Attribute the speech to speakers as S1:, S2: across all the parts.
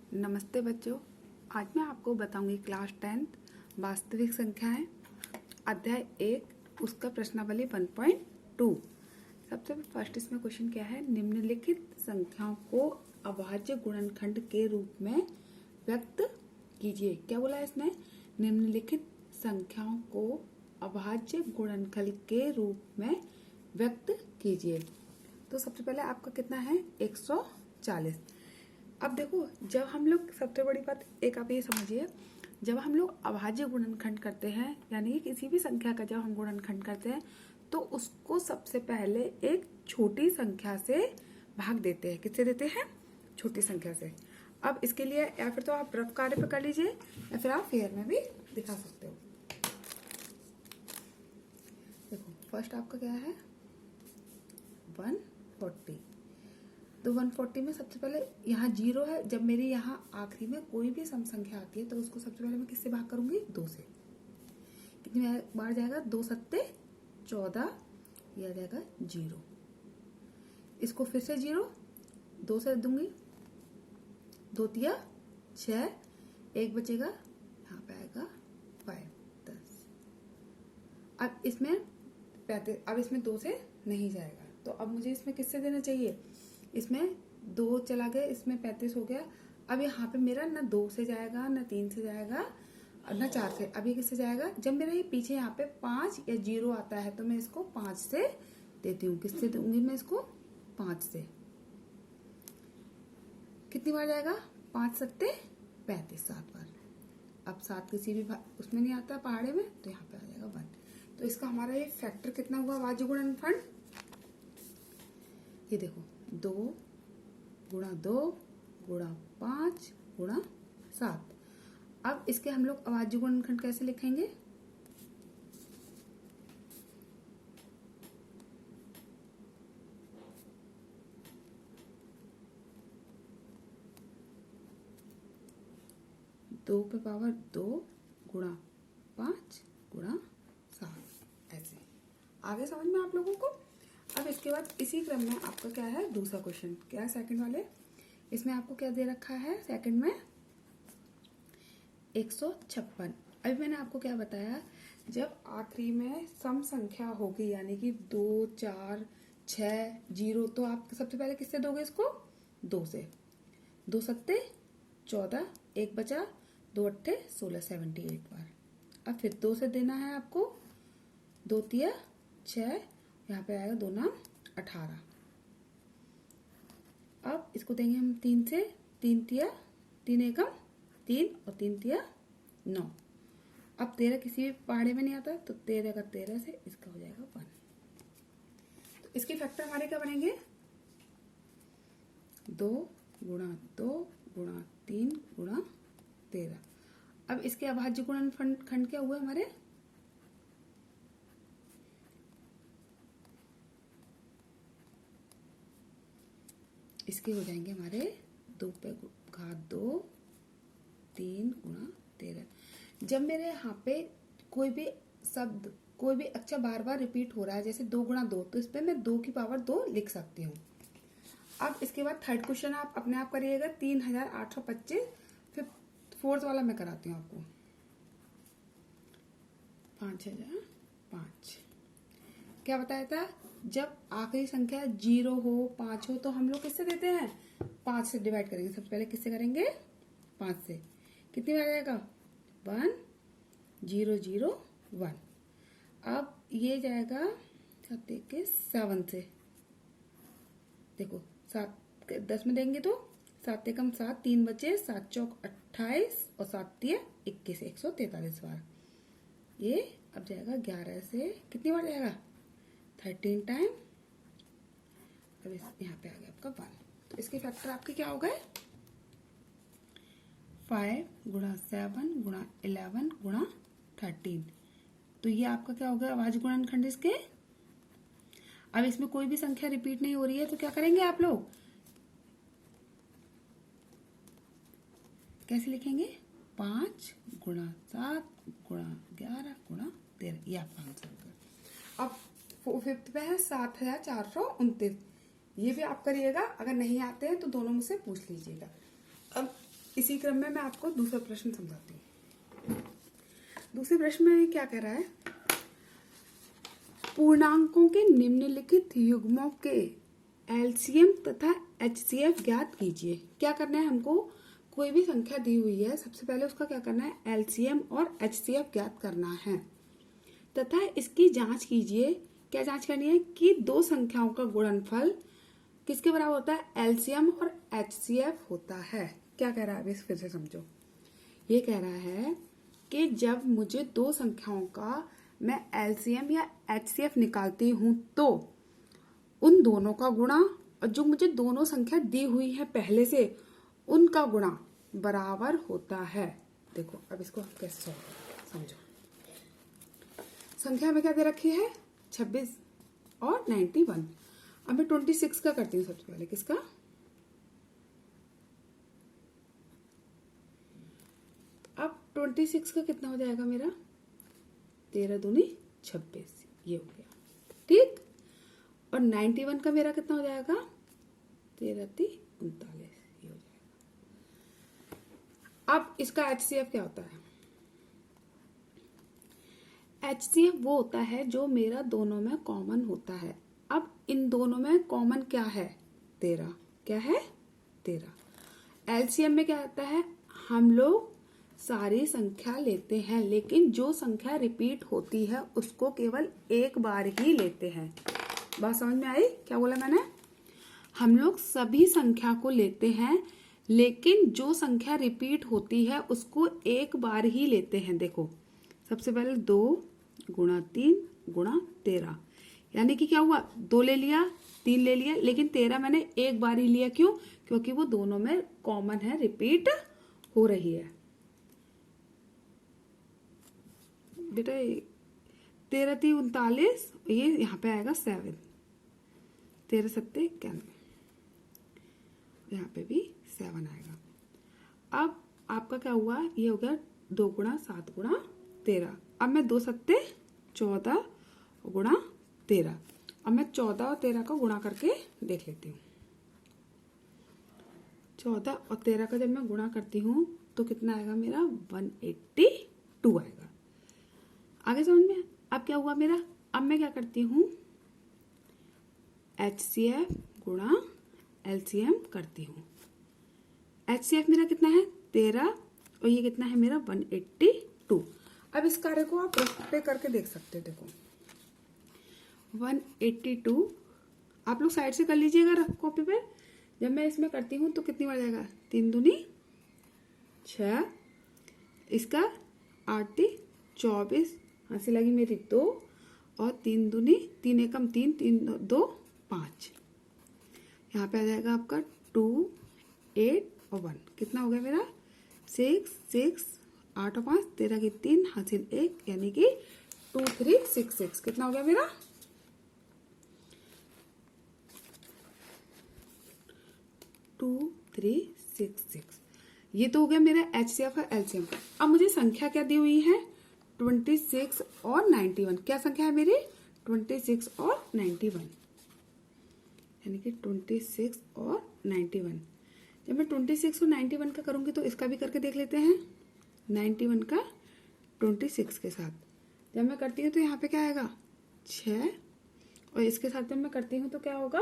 S1: नमस्ते बच्चों। आज मैं आपको बताऊंगी क्लास 10 वास्तविक संख्याएं अध्याय 1 उसका प्रश्नावली 1.2। सबसे फर्स्ट इसमें क्वेश्चन क्या है, निम्नलिखित संख्याओं को अभाज्य गुणनखंड के रूप में व्यक्त कीजिए। क्या बोला है इसमें, निम्नलिखित संख्याओं को अभाज्य गुणनखंड के रूप में व्यक्त कीजिए। तो सबसे पहले आपका कितना है, 140। अब देखो, जब हम लोग, सबसे बड़ी बात एक आप ये समझिए, जब हम लोग अभाज्य गुणनखंड करते हैं यानी कि किसी भी संख्या का जब हम गुणनखंड करते हैं तो उसको सबसे पहले एक छोटी संख्या से भाग देते हैं। किससे देते हैं? छोटी संख्या से। अब इसके लिए या फिर तो आप रफ कार्य पे कर लीजिए या फिर आप फेयर में भी दिखा सकते हो। देखो फर्स्ट आपका क्या है, 140। तो 140 में सबसे पहले यहाँ 0 है। जब मेरी यहाँ आखिरी में कोई भी सम संख्या आती है तो उसको सबसे पहले मैं किससे भाग करूंगी, 2 से। कितनी बार जाएगा, 2 सत्ते 14, ये आ जाएगा 0। इसको फिर से 0, 2 से दूंगी, 2 तिया 6, 1 बचेगा, यहाँ पे आएगा 5, 10। अब इसमें 35, अब इसमें 2 से नहीं जाएगा तो अब मुझे इसमें किससे देना चाहिए, इसमें 2 चला गया, इसमें 35 हो गया। अब यहाँ पे मेरा ना 2 से जाएगा, ना 3 से जाएगा, ना 4 से। अब ये किससे जाएगा, जब मेरा ये पीछे यहाँ पे 5 या 0 आता है तो मैं इसको 5 से देती हूँ। किससे दूंगी मैं इसको, 5 से। कितनी बार जाएगा, 5 सत्ते 35, 7 बार। अब 7 किसी भी उसमें नहीं आता पहाड़े में तो यहाँ पे आ जाएगा 1। तो इसका हमारा ये फैक्टर कितना हुआ, अभाज्य गुणनखंड। ये देखो, 2 गुणा 2 गुणा 5 गुणा 7। अब इसके हम लोग अभाज्य गुणनखंड कैसे लिखेंगे, दो पे पावर 2 गुणा 5 गुणा 7, ऐसे। आगे समझ में आप लोगों को। अब इसके बाद इसी क्रम में आपका क्या है, दूसरा क्वेश्चन क्या है, सेकंड वाले। इसमें आपको क्या दे रखा है सेकंड में, 156। अभी मैंने आपको क्या बताया, जब आखिरी में सम संख्या होगी यानी कि 2, 4, 6, 0 तो आप सबसे पहले किससे दोगे इसको, 2 से। 2 सत्ते 14, 1 बचा, 2 अट्ठे 16, 78 बार। अब फिर 2 से देना है आपको, 2 तिया 6, यहाँ पे आएगा 2 नाम 18। अब इसको देंगे हम 3 से, 3 तिया 3 एकम 3 और 3 तिया 9। अब 13 किसी भी पहाड़े में नहीं आता तो 13 का 13 से इसका हो जाएगा 1। तो इसके फैक्टर हमारे क्या बनेंगे, 2 गुणा 2 गुणा 3 गुणा 13। अब इसके अभाज्य गुणनखंड क्या हुए हमारे, इसके हो जाएंगे हमारे 2 पे घात 2 3 गुणा 13। जब मेरे यहाँ पे कोई भी शब्द, कोई भी अक्षर बार बार रिपीट हो रहा है, जैसे 2 गुणा 2, तो इस पे मैं 2 की पावर 2 लिख सकती हूँ। अब इसके बाद थर्ड क्वेश्चन आप अपने आप करिएगा, 3825। फिर फोर्थ वाला मैं कराती हूँ आपको, 5005। क्या बताया था, जब आखिरी संख्या 0 हो, 5 हो तो हम लोग किससे देते हैं, 5 से डिवाइड करेंगे। सबसे पहले किससे करेंगे, 5 से। कितनी बार जाएगा, 1 0 0 1। अब ये जाएगा 7 से। देखो 7 10 में देंगे तो 7 एकम 7, 3 बचे, 7 चौक 28 और 7 तिया 21, 143 बार। ये अब जाएगा 11 से, कितनी बार जाएगा, 13 टाइम। अब यहाँ पे आ गया आपका 1। तो इसके फैक्टर आपके क्या हो गए, 5 गुणा 7 गुणा 11 गुणा 13। तो ये आपका क्या हो गया, अभाज्य गुणनखंड इसके। अब इसमें कोई भी संख्या रिपीट नहीं हो रही है तो क्या करेंगे आप लोग, कैसे लिखेंगे, 5 गुणा 7 गुणा 11 गुणा 13। ये आपका आंसर होगा। अब फिफ्थ पे है 7429। ये भी आप करिएगा, अगर नहीं आते हैं तो दोनों मुझसे पूछ लीजिएगा। अब इसी क्रम में मैं आपको दूसरा प्रश्न समझाती हूँ। दूसरे प्रश्न में क्या कह रहा है, पूर्णांकों के निम्नलिखित युग्मों के एलसीएम तथा एचसीएफ ज्ञात कीजिए। क्या करना है हमको, कोई भी संख्या दी हुई है, सबसे पहले उसका क्या करना है, एलसीएम और एचसीएफ ज्ञात करना है तथा इसकी जांच कीजिए। क्या जांच करनी है कि दो संख्याओं का गुणनफल किसके बराबर होता है, एलसीएम और एचसीएफ होता है। क्या कह रहा है, अभी फिर से समझो। ये कह रहा है कि जब मुझे दो संख्याओं का मैं एलसीएम या एचसीएफ निकालती हूं तो उन दोनों का गुणा और जो मुझे दोनों संख्या दी हुई है पहले से उनका गुणा बराबर होता है। देखो अब इसको हम कैसे सॉल्व समझो। संख्या में क्या दे रखी है, 26 और 91। अब मैं 26 का करती हूँ सबसे पहले। किसका, अब 26 का कितना हो जाएगा मेरा, 13 दूनी 26, ये हो गया ठीक। और 91 का मेरा कितना हो जाएगा, 13 × 39, ये हो जाएगा। अब इसका एचसीएफ क्या होता है, एचसीएफ वो होता है जो मेरा दोनों में कॉमन होता है। अब इन दोनों में कॉमन क्या है, 13। क्या है, 13। एलसीएम में क्या आता है, हम लोग सारी संख्या लेते हैं लेकिन जो संख्या रिपीट होती है उसको केवल एक बार ही लेते हैं। बात समझ में आई, क्या बोला मैंने, हम लोग सभी संख्या को लेते हैं लेकिन जो संख्या रिपीट होती है उसको एक बार ही लेते हैं। देखो सबसे पहले 2 × 3 × 13, यानी कि क्या हुआ, 2 ले लिया, 3 ले लिया, लेकिन 13 मैंने एक बार ही लिया। क्यों, क्योंकि वो दोनों में कॉमन है, रिपीट हो रही है। बेटा 13 × 3 = 39, ये यहाँ पे आएगा 7, 13 × 7 = 91, यहाँ पे भी 7 आएगा। अब आपका क्या हुआ, ये हो गया 2 × 7 × 13। अब मैं 2 × 7 = 14 × 13। अब मैं 14 और 13 का गुणा करके देख लेती हूँ। 14 और 13 का जब मैं गुणा करती हूँ तो कितना आएगा मेरा, 182 आएगा। आगे समझ में। अब क्या हुआ मेरा, अब मैं क्या करती हूँ, एचसीएफ गुणा एलसीएम करती हूँ। एचसीएफ मेरा कितना है, 13, और ये कितना है मेरा, 182। अब इस कार्य को आप रफ पे करके देख सकते हैं। देखो 182 आप लोग साइड से कर लीजिएगा रफ कॉपी पे। जब मैं इसमें करती हूँ तो कितनी बार जाएगा, 3 दूनी 6, इसका 8 × 24, हंसी लगी मेरी 2, और 3 दूनी 3 एकम 3, 3 2 5। यहाँ पे आ जाएगा आपका 2 8 और 1, कितना हो गया मेरा, 6 6, 8 और 5, 13 की 3, हासिल 1, यानी कि 2366। कितना हो गया मेरा, 2366। ये तो हो गया मेरा एचसीएफ और एलसीएम। अब मुझे संख्या क्या दी हुई है, 26 और 91। क्या संख्या है मेरी, 26 और 91, यानी कि 26 और 91। जब मैं 26 और 91 का करूंगी तो इसका भी करके देख लेते हैं, 91 का 26 के साथ जब मैं करती हूँ तो यहाँ पे क्या आएगा, 6, और इसके साथ जब मैं करती हूँ तो क्या होगा,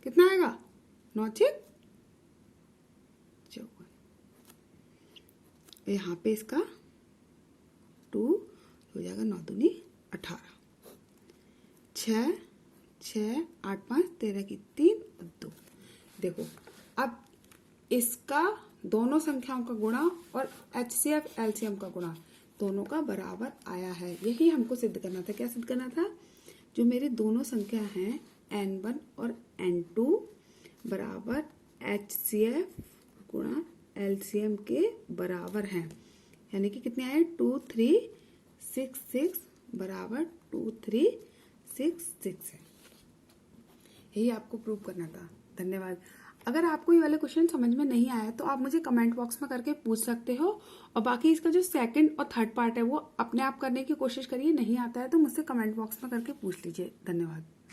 S1: कितना आएगा, 9 × 54। यहाँ पे इसका 2 हो जाएगा, 9 दूनी 18, 6 6 8 5, 13 की 3 और 2। देखो अब इसका दोनों संख्याओं का गुणा और एचसीएफ एलसीएम का गुणा दोनों का बराबर आया है। यही हमको सिद्ध करना था। क्या सिद्ध करना था, जो मेरी दोनों संख्या हैं n1 और n2 बराबर एचसीएफ गुणा एलसीएम के बराबर हैं, यानी कि कितने आए, 2366 बराबर 2366 है। यही आपको प्रूव करना था। धन्यवाद। अगर आपको ये वाले क्वेश्चन समझ में नहीं आया तो आप मुझे कमेंट बॉक्स में करके पूछ सकते हो, और बाकी इसका जो सेकंड और थर्ड पार्ट है वो अपने आप करने की कोशिश करिए। नहीं आता है तो मुझसे कमेंट बॉक्स में करके पूछ लीजिए। धन्यवाद।